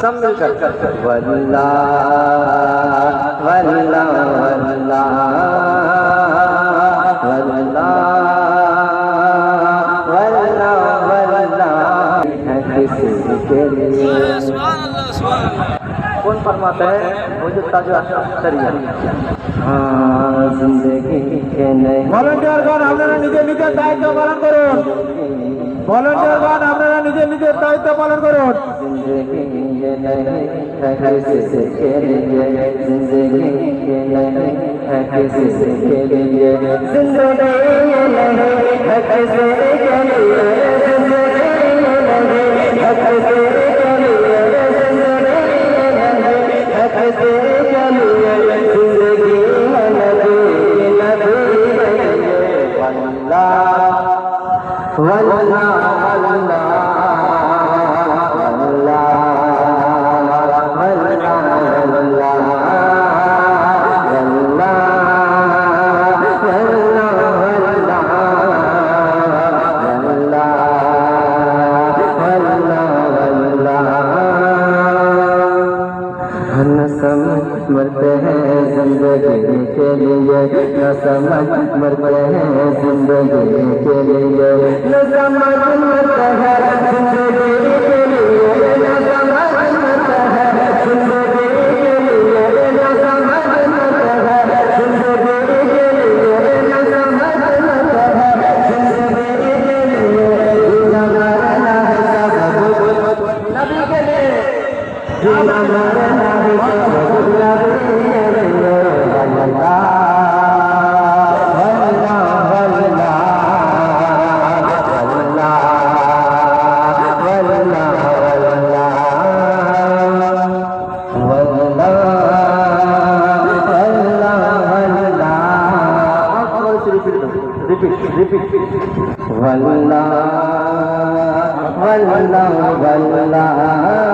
सब मिलकर वल्ला वल्ला वल्ला वल्ला वल्ला वल्ला किसी के लिए कौन फरमाता है वो जो ताज अशरिया जिंदगी के नहीं ভলান্টিয়ারগণ আপনারা নিজের নিজের দায়িত্ব পালন করুন ভলান্টিয়ারগণ আপনারা নিজের নিজের দায়িত্ব পালন করুন जिंदगी के नहीं है किसी के लिए जिंदगी के नहीं है किसी के लिए जिंदगी नहीं है किसी के लिए जिंदगी नहीं है किसी के लिए जिंदगी नहीं है किसी के लिए जिंदगी नबी नबी वल्ला वल्ला वल्ला मरते हैं जिंदगी के लिए न समझ मरते हैं जिंदगी के लिए न समझ मरते हैं जिंदगी के लिए न समझ मरते हैं जिंदगी के लिए न समझ मरते हैं जिंदगी के लिए न समझ मरते हैं जिंदगी के लिए जीना मरना है सब नबी के लिए जीना मरना है वल्ला वल्ला वल्ला